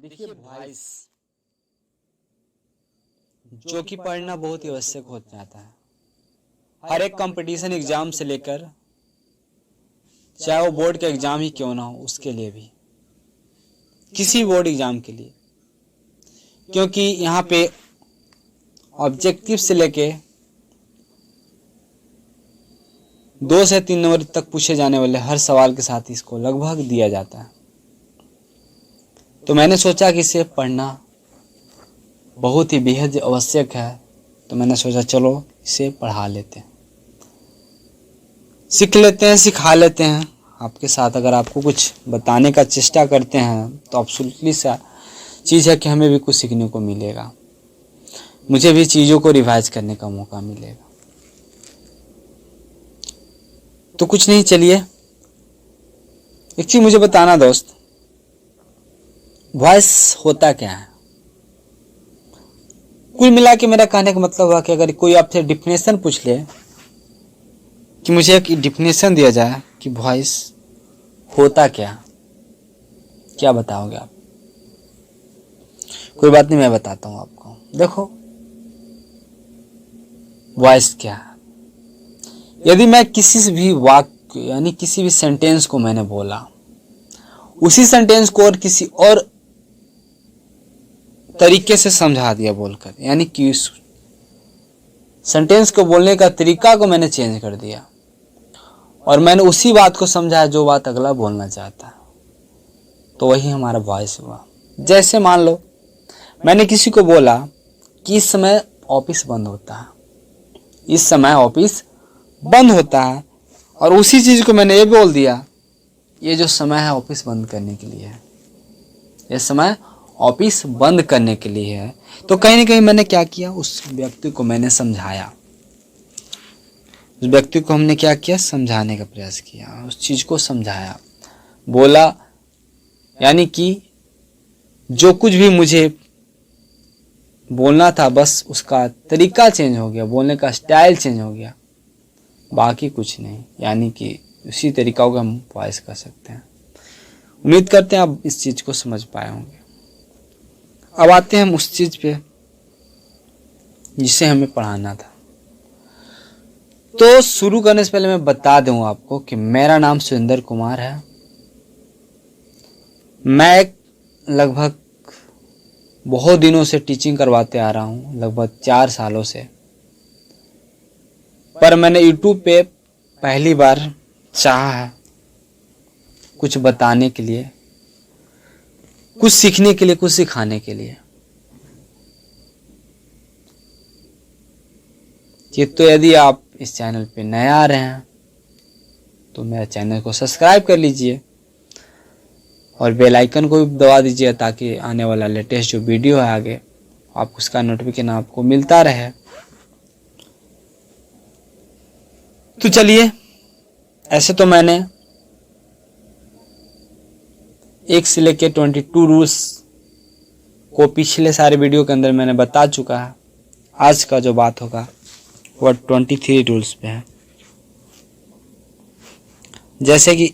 देखिए वॉइस जो कि पढ़ना बहुत ही आवश्यक हो जाता है। हर एक कंपटीशन एग्जाम से लेकर चाहे वो बोर्ड का एग्जाम ही क्यों ना हो, उसके लिए भी, किसी बोर्ड एग्जाम के लिए, क्योंकि यहाँ पे ऑब्जेक्टिव से लेके 2 से 3 नंबर तक पूछे जाने वाले हर सवाल के साथ इसको लगभग दिया जाता है। तो मैंने सोचा कि इसे पढ़ना बहुत ही बेहद आवश्यक है, तो मैंने सोचा चलो इसे पढ़ा लेते हैं, सीख लेते हैं, सिखा लेते हैं आपके साथ। अगर आपको कुछ बताने का चेष्टा करते हैं तो एब्सोल्युटली सा चीज़ है कि हमें भी कुछ सीखने को मिलेगा, मुझे भी चीज़ों को रिवाइज करने का मौका मिलेगा। तो कुछ नहीं, चलिए एक चीज़ मुझे बताना दोस्त, वॉइस होता क्या है। कुल मिला के मेरा कहने का मतलब हुआ कि अगर कोई आपसे डिफिनेशन पूछ ले, कि मुझे एक डिफिनेशन दिया जाए कि वॉइस होता क्या बताओगे आप? कोई बात नहीं, मैं बताता हूँ आपको। देखो वॉइस क्या है। यदि मैं किसी से भी वाक्य यानी किसी भी सेंटेंस को मैंने बोला, उसी सेंटेंस को और किसी और तरीके से समझा दिया बोलकर, यानी कि उस सेंटेंस को बोलने का तरीका को मैंने चेंज कर दिया और मैंने उसी बात को समझा जो बात अगला बोलना चाहता है, तो वही हमारा वॉइस हुआ। जैसे मान लो मैंने किसी को बोला कि इस समय ऑफिस बंद होता है, इस समय ऑफिस बंद होता है, और उसी चीज़ को मैंने ये बोल दिया, ये जो समय है ऑफिस बंद करने के लिए है, ये समय ऑफिस बंद करने के लिए है। तो कहीं ना कहीं मैंने क्या किया, उस व्यक्ति को मैंने समझाया, उस व्यक्ति को हमने क्या किया, समझाने का प्रयास किया, उस चीज़ को समझाया, बोला, यानी कि जो कुछ भी मुझे बोलना था बस उसका तरीका चेंज हो गया, बोलने का स्टाइल चेंज हो गया, बाकी कुछ नहीं। यानी कि उसी तरीका को हम वॉइस कर सकते हैं। उम्मीद करते हैं आप इस चीज़ को समझ पाए होंगे। अब आते हैं हम उस चीज़ पे जिसे हमें पढ़ाना था। तो शुरू करने से पहले मैं बता दूं आपको कि मेरा नाम सुरेंद्र कुमार है। मैं लगभग बहुत दिनों से टीचिंग करवाते आ रहा हूं, लगभग 4 सालों से। पर मैंने यूट्यूब पे पहली बार चाहा है कुछ बताने के लिए, कुछ सीखने के लिए, कुछ सिखाने के लिए। तो यदि आप इस चैनल पे नए आ रहे हैं तो मेरे चैनल को सब्सक्राइब कर लीजिए और बेल आइकन को भी दबा दीजिए, ताकि आने वाला लेटेस्ट जो वीडियो है आगे आप उसका नोटिफिकेशन आपको मिलता रहे। तो चलिए, ऐसे तो मैंने 1 से लेके 22 रूल्स को पिछले सारे वीडियो के अंदर मैंने बता चुका है। आज का जो बात होगा वह 23 रूल्स पे है। जैसे कि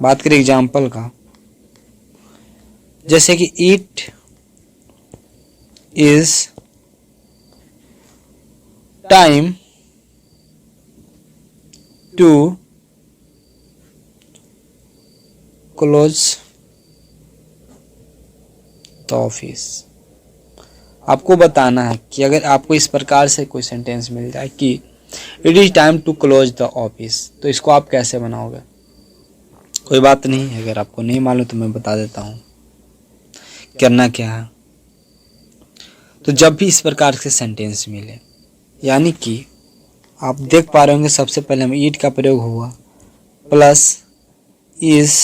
बात करें एग्जाम्पल का, जैसे कि it is time to close the office. आपको बताना है कि अगर आपको इस प्रकार से कोई सेंटेंस मिल जाए कि it is time to close the office, तो इसको आप कैसे बनाओगे? कोई बात नहीं, अगर आपको नहीं मालूम तो मैं बता देता हूँ करना क्या है। तो जब भी इस प्रकार से सेंटेंस मिले, यानी कि आप देख पा रहे होंगे सबसे पहले हम ईट का प्रयोग हुआ, plus is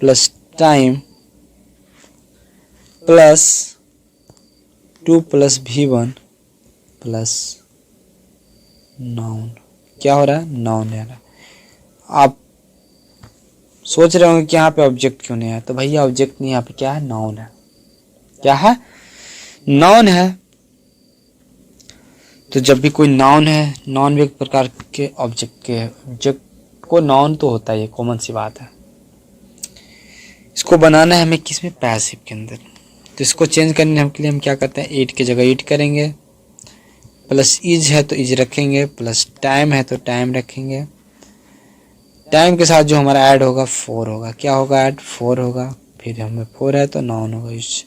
plus time plus 2 plus V1 plus noun. क्या हो रहा है? नाउन है। आप सोच रहे होंगे कि यहाँ पे ऑब्जेक्ट क्यों नहीं है, तो भैया ऑब्जेक्ट नहीं, यहाँ पे क्या है? नाउन है। क्या है? नाउन है। तो जब भी कोई नाउन है, नाउन भी एक प्रकार के ऑब्जेक्ट को नाउन तो होता ही है, कॉमन सी बात है। इसको बनाना है हमें किस में, पैसिव के अंदर। तो इसको चेंज करने हम के लिए हम क्या करते हैं, ईट की जगह ईट करेंगे, प्लस इज है तो इज रखेंगे, प्लस टाइम है तो टाइम रखेंगे। टाइम के साथ जो हमारा ऐड होगा 4 होगा। क्या होगा ऐड, 4 होगा। फिर हमें 4 है तो नाउन होगा यूज।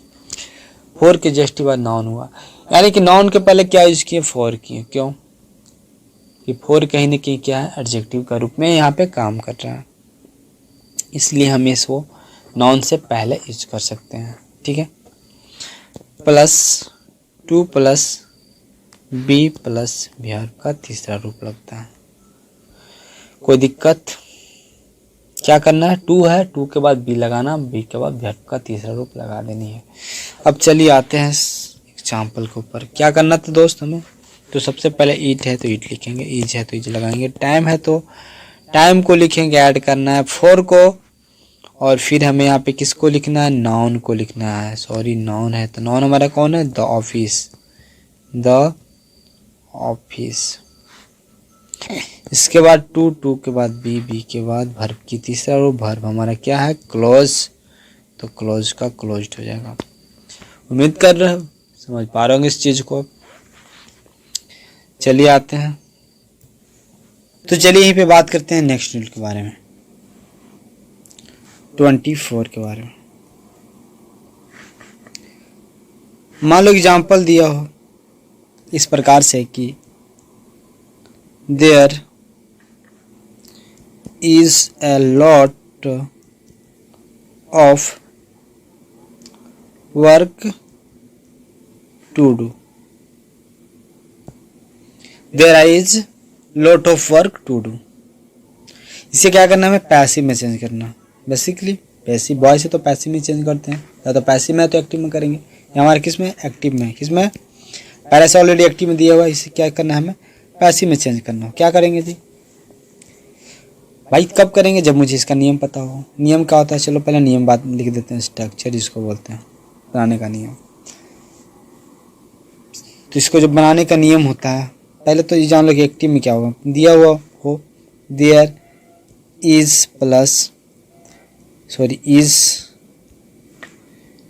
4 के जस्ट बाद नाउन हुआ, यानी कि नाउन के पहले क्या यूज किए, 4 किए। क्यों कि 4 कहीं ना कहीं क्या है, एडजेक्टिव का रूप में यहाँ पे काम कर रहा है, इसलिए हम इसको नाउन से पहले यूज कर सकते हैं। ठीक है, plus 2 plus B plus verb का तीसरा रूप लगता है। कोई दिक्कत, क्या करना है, 2 है, 2 के बाद बी लगाना, बी के बाद वर्ब का तीसरा रूप लगा देनी है। अब चलिए आते हैं एग्जाम्पल के ऊपर। क्या करना था दोस्त हमें, तो सबसे पहले ईट है तो ईट लिखेंगे, ईज है तो ईज लगाएंगे, टाइम है तो टाइम को लिखेंगे, ऐड करना है 4 को, और फिर हमें यहाँ पे किसको लिखना है, नाउन को लिखना है। सॉरी नाउन है तो नाउन हमारा कौन है, द ऑफिस, द ऑफिस। इसके बाद 2 के बाद बी के बाद वर्ब की तीसरा रूप, वर्ब हमारा क्या है, क्लोज, तो क्लोज का क्लोज्ड हो जाएगा। उम्मीद कर रहे हो समझ पा रहे होंगे इस चीज को। चलिए आते हैं, तो चलिए यहीं पे बात करते हैं नेक्स्ट रूल के बारे में, 24 के बारे में। मान लो एग्जाम्पल दिया हो इस प्रकार से कि there is a lot of work to do. There is lot of work to do. इसे क्या करना है, हमें पैसिव में चेंज करना। बेसिकली पैसिव, बॉय से तो पैसिव में चेंज करते हैं, या तो पैसिव में है तो एक्टिव में करेंगे, या हमारे किस में, एक्टिव में। किस में, पहले से ऑलरेडी एक्टिव में दिया हुआ है, इसे क्या करना है, हमें पैसिव में चेंज करना हो। क्या करेंगे जी भाई, कब करेंगे, जब मुझे इसका नियम पता हो। नियम क्या होता है, चलो पहले नियम बात लिख देते हैं, स्ट्रक्चर जिसको बोलते हैं, बनाने का नियम। तो इसको जब बनाने का नियम होता है, पहले तो ये जान लो कि एक्टिव में क्या होगा, दिया हुआ हो there is plus, sorry is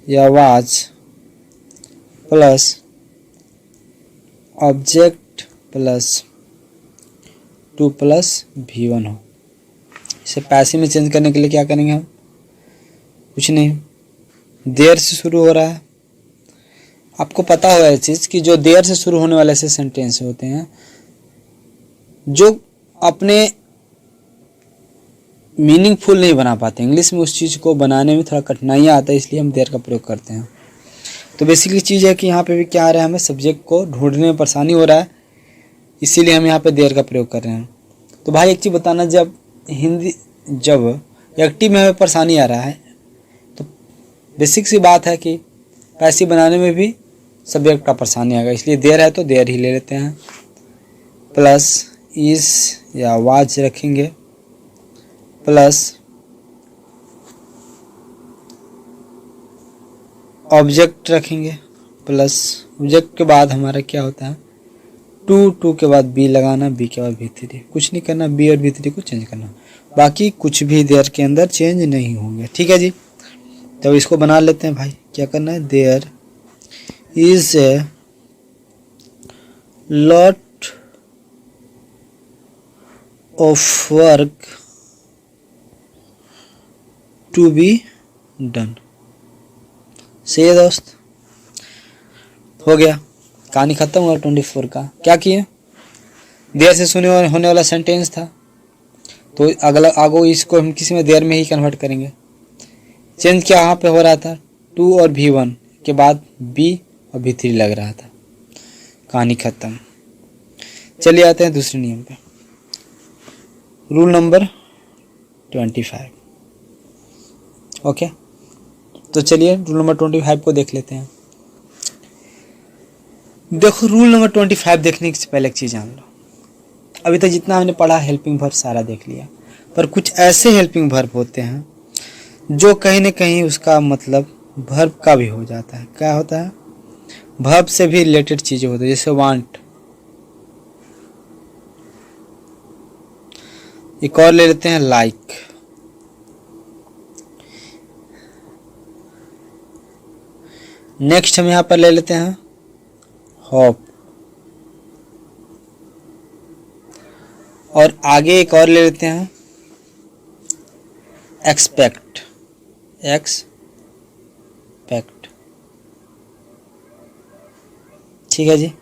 या was plus object plus 2 plus V1 हो। इसे पैसिव में चेंज करने के लिए क्या करेंगे हम, कुछ नहीं, देयर से शुरू हो रहा है। आपको पता होगा ये चीज़ कि जो देयर से शुरू होने वाले ऐसे सेंटेंस होते हैं जो अपने मीनिंगफुल नहीं बना पाते, इंग्लिश में उस चीज़ को बनाने में थोड़ा कठिनाइयाँ आता है, इसलिए हम देयर का प्रयोग करते हैं। तो बेसिकली चीज़ है कि यहाँ पे भी क्या आ रहा है, हमें सब्जेक्ट को ढूंढने में परेशानी हो रहा है, इसीलिए हम यहाँ पे देयर का प्रयोग कर रहे हैं। तो भाई एक चीज़ बताना, जब एक्टिव में हमें परेशानी आ रहा है तो बेसिक सी बात है कि पैसिव बनाने में भी सब्जेक्ट का परेशानी आएगा, इसलिए देयर है तो देयर ही ले लेते हैं, प्लस इज या वाज रखेंगे, प्लस ऑब्जेक्ट रखेंगे, प्लस ऑब्जेक्ट के बाद हमारा क्या होता है, 2 के बाद बी लगाना, बी के बाद V3, कुछ नहीं करना, बी और V3 को चेंज करना, बाकी कुछ भी देयर के अंदर चेंज नहीं होंगे। ठीक है जी, तो इसको बना लेते हैं भाई। क्या करना है, there is a lot of work to be done. सही है दोस्त, हो गया, कहानी खत्म हुआ 24 का। क्या किए, देर से सुने होने वाला सेंटेंस था, तो अगला आगो इसको हम किसी में देर में ही कन्वर्ट करेंगे। चेंज क्या यहाँ पे हो रहा था, 2 और V1 के बाद B और V3 लग रहा था, कहानी खत्म। चलिए आते हैं दूसरे नियम पे, रूल नंबर 25। ओके, तो चलिए रूल नंबर 25 को देख लेते हैं। देखो, रूल नंबर 25 देखने से पहले एक चीज़ जान लो, अभी तक जितना हमने पढ़ा हेल्पिंग वर्ब सारा देख लिया, पर कुछ ऐसे हेल्पिंग वर्ब होते हैं जो कहीं ना कहीं उसका मतलब वर्ब का भी हो जाता है। क्या होता है, वर्ब से भी रिलेटेड चीज़ें होती है, जैसे वांट। एक और ले लेते हैं लाइक। नेक्स्ट हम यहाँ पर ले लेते हैं होप, और आगे एक और ले लेते हैं एक्सपेक्ट। एक्सपेक्ट, ठीक है जी।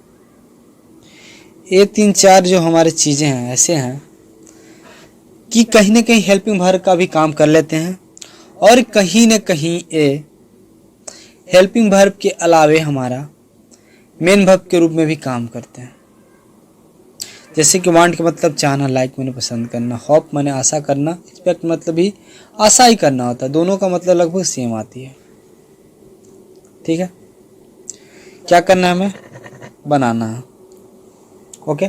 ये 3-4 जो हमारे चीज़ें हैं ऐसे हैं कि कहीं ना कहीं हेल्पिंग वर्ब का भी काम कर लेते हैं, और कहीं ना कहीं ये हेल्पिंग वर्ब के अलावे हमारा मेन वर्ब के रूप में भी काम करते हैं। जैसे कि वांट का मतलब चाहना, लाइक मैंने पसंद करना, होप मैंने आशा करना, एक्सपेक्ट मतलब भी आशा ही करना होता है। दोनों का मतलब लगभग सेम आती है, ठीक है। क्या करना है हमें, बनाना है, ओके।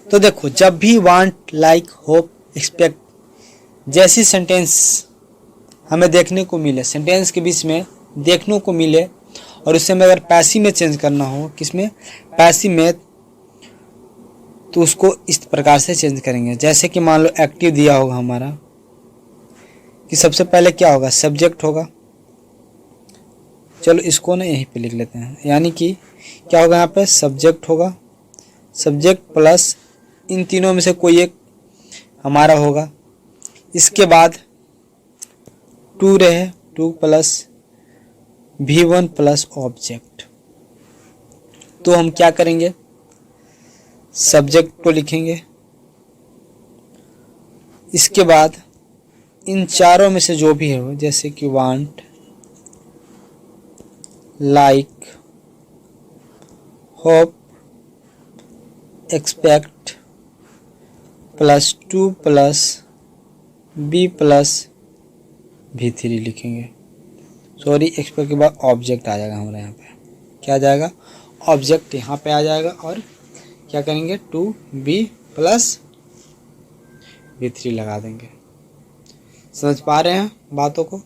तो देखो, जब भी वांट, लाइक, होप, एक्सपेक्ट जैसी सेंटेंस हमें देखने को मिले, सेंटेंस के बीच में देखने को मिले, और उससे हमें अगर पैसिव में चेंज करना हो, किसमें, पैसिव में, तो उसको इस प्रकार से चेंज करेंगे। जैसे कि मान लो एक्टिव दिया होगा हमारा, कि सबसे पहले क्या होगा, सब्जेक्ट होगा। चलो इसको ना यहीं पे लिख लेते हैं, यानी कि क्या होगा यहाँ पे, सब्जेक्ट होगा, सब्जेक्ट प्लस इन तीनों में से कोई एक हमारा होगा। इसके बाद टू रहे, two plus V1 plus object. तो हम क्या करेंगे, सब्जेक्ट को लिखेंगे, इसके बाद इन चारों में से जो भी है, जैसे कि want, like, hope, expect plus 2 plus B plus V3 लिखेंगे। सॉरी, एक्सपेक्ट के बाद ऑब्जेक्ट आ जाएगा हमारे यहाँ पे, क्या आ जाएगा, ऑब्जेक्ट यहाँ पे आ जाएगा, और क्या करेंगे, 2B प्लस V3 लगा देंगे। समझ पा रहे हैं बातों को,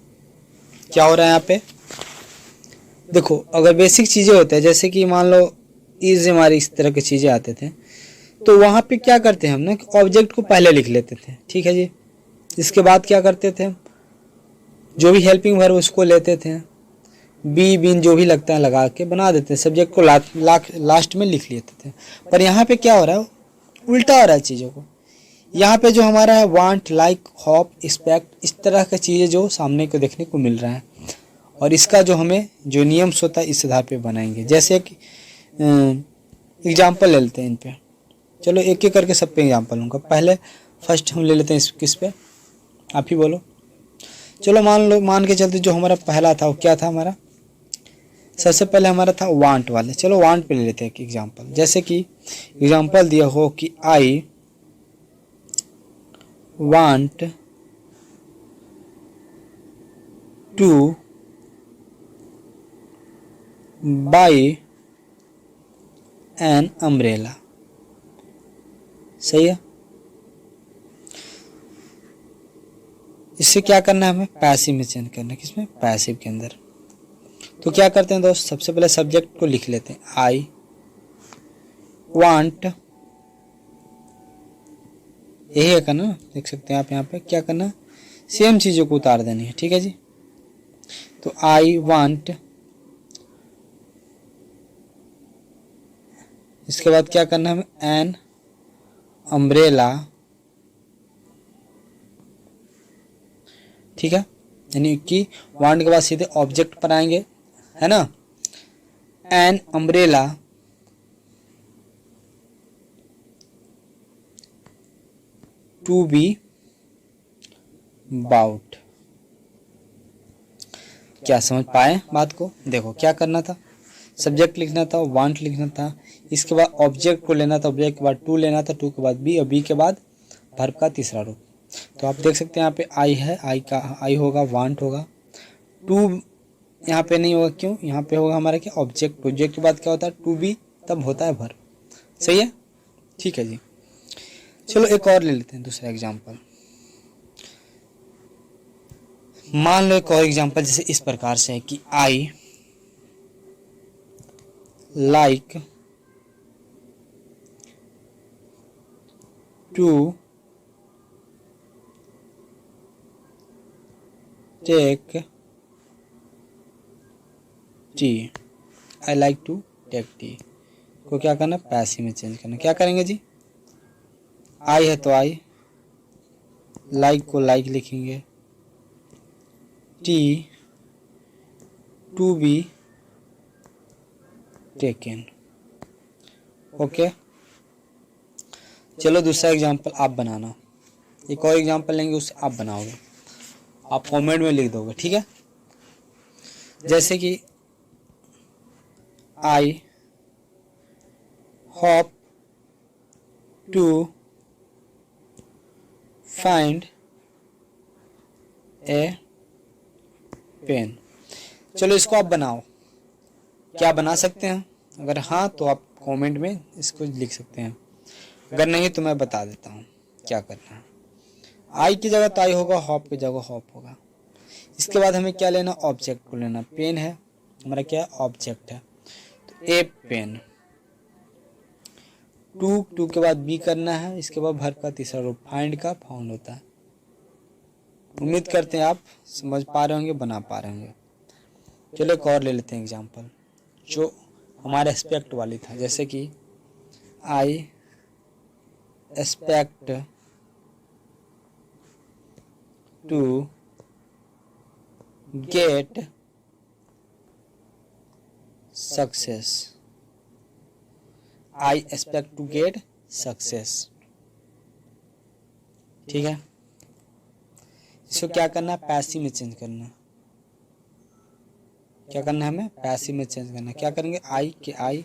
क्या हो रहा है यहाँ पे। देखो, अगर बेसिक चीज़ें होते हैं, जैसे कि मान लो इज हमारी इस तरह की चीज़ें आते थे, तो वहाँ पे क्या करते हैं हम ना, ऑब्जेक्ट को पहले लिख लेते थे, ठीक है जी। इसके बाद क्या करते थे, जो भी हेल्पिंग वर्ब उसको लेते थे, बी बिन जो भी लगता है लगा के बना देते हैं, सब्जेक्ट को लास्ट में लिख लेते थे। पर यहाँ पे क्या हो रहा है, उल्टा हो रहा है चीज़ों को। यहाँ पे जो हमारा है वांट, लाइक, होप, एक्सपेक्ट, इस तरह की चीज़ें जो सामने को देखने को मिल रहा है, और इसका जो हमें जो नियम्स होता है इस आधार पे बनाएंगे। जैसे एक एग्जाम्पल ले लेते हैं इन पे, चलो एक एक करके सब पे एग्जाम्पल लूँगा। पहले फर्स्ट हम ले लेते हैं किस पे, आप ही बोलो। चलो मान के चलते जो हमारा पहला था वो क्या था हमारा, सबसे पहले हमारा था वांट वाले। चलो वांट पे ले लेते हैं एक एग्जाम्पल। जैसे कि एग्जाम्पल दिया हो कि I want two by an umbrella, सही है। इससे क्या करना है हमें, पैसिव में चेंज करना है, किसमें, पैसिव के अंदर। तो क्या करते हैं दोस्त, सबसे पहले सब्जेक्ट को लिख लेते हैं, आई वांट, यही है करना, देख सकते हैं आप यहाँ पे। क्या करना, सेम चीज़ों को उतार देनी है, ठीक है जी। तो आई वांट, इसके बाद क्या करना है हमें, एन अम्ब्रेला, ठीक है। यानी कि वांट के बाद सीधे ऑब्जेक्ट पर आएंगे, है ना। An umbrella to be bought. क्या समझ पाए बात को। देखो क्या करना था, सब्जेक्ट लिखना था, वांट लिखना था, इसके बाद ऑब्जेक्ट को लेना था, ऑब्जेक्ट के बाद टू लेना था, टू के बाद बी, और बी के बाद वर्ब का तीसरा रूप। तो आप देख सकते हैं यहाँ पे आई है, आई का आई होगा, वांट होगा, टू यहाँ पे नहीं होगा, क्यों, यहाँ पे होगा हमारा क्या, ऑब्जेक्ट। ऑब्जेक्ट के बाद क्या होता है, टू बी, तब होता है वर्ब, सही है, ठीक है जी। चलो एक और ले लेते हैं दूसरा एग्जाम्पल। मान लो एक और एग्जाम्पल जैसे इस प्रकार से है कि I like to take tea, I like to take tea को क्या करना, पैसिव में चेंज करना। क्या करेंगे जी, आई है तो आई, लाइक को लाइक लिखेंगे, tea to be taken. Okay, चलो दूसरा एग्जांपल आप बनाना। एक और एग्जांपल लेंगे, उसे आप बनाओगे, आप कमेंट में लिख दोगे, ठीक है। जैसे कि I hope to find a pen. चलो इसको आप बनाओ, क्या बना सकते हैं? अगर हाँ तो आप कमेंट में इसको लिख सकते हैं, अगर नहीं तो मैं बता देता हूँ क्या करना है। आई की जगह तो आई होगा, हॉप की जगह हॉप होगा। इसके बाद हमें क्या लेना, ऑब्जेक्ट को लेना। पेन है हमारा, क्या ऑब्जेक्ट है, तो ए पेन। टू के बाद बी करना है, इसके बाद वर्ब का तीसरा रूप फाइंड का फाउंड होता है। उम्मीद करते हैं आप समझ पा रहे होंगे, बना पा रहे होंगे। चलो एक और ले लेते हैं एग्जाम्पल जो हमारे एस्पेक्ट वाली था। जैसे कि I expect to get success, I expect to get success, ठीक है। इसको क्या करना है, पैसिव में चेंज करना है। क्या करना है हमें, पैसिव में चेंज करना है। क्या करेंगे, आई के आई,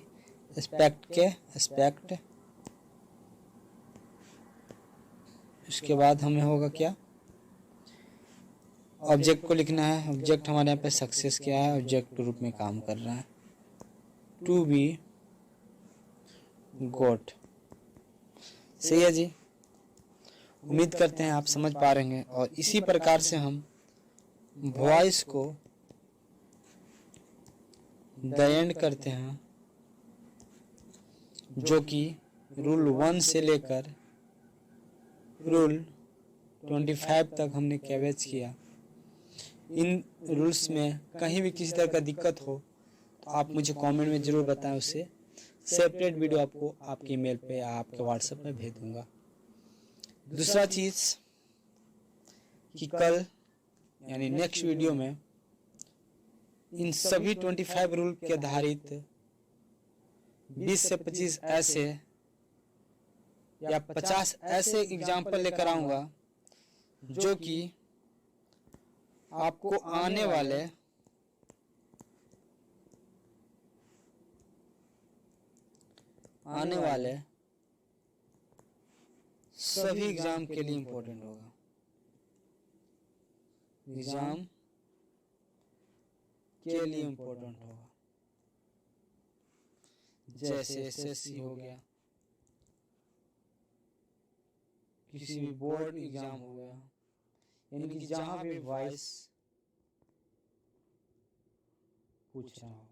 एक्सपेक्ट के एक्सपेक्ट, उसके बाद हमें होगा क्या, ऑब्जेक्ट को लिखना है। ऑब्जेक्ट हमारे यहाँ पे सक्सेस क्या है, ऑब्जेक्ट के रूप में काम कर रहा है, टू बी गोट। सही है जी, उम्मीद करते हैं आप समझ पा रहे हैं। और इसी प्रकार से हम वॉइस को द एंड करते हैं, जो कि रूल 1 से लेकर रूल 25 तक हमने कवरेज किया। इन रूल्स में कहीं भी किसी तरह का दिक्कत हो तो आप मुझे कमेंट में ज़रूर बताएं, उससे सेपरेट वीडियो आपको आपके ईमेल पे या आपके व्हाट्सएप में भेज दूंगा। दूसरा चीज़ कि कल यानी नेक्स्ट वीडियो में इन सभी 25 रूल के आधारित 20 से 25 ऐसे या 50 ऐसे एग्जाम्पल लेकर आऊँगा जो कि आपको आने वाले सभी एग्जाम के लिए इम्पोर्टेंट होगा। एग्जाम के लिए इम्पोर्टेंट होगा, जैसे एसएससी हो गया, किसी भी बोर्ड एग्जाम हो गया, यानी कि जहाँ भी वॉइस पूछ रहा हो।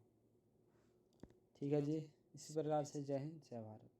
ठीक है जी, इसी प्रकार से जय हिंद जय भारत।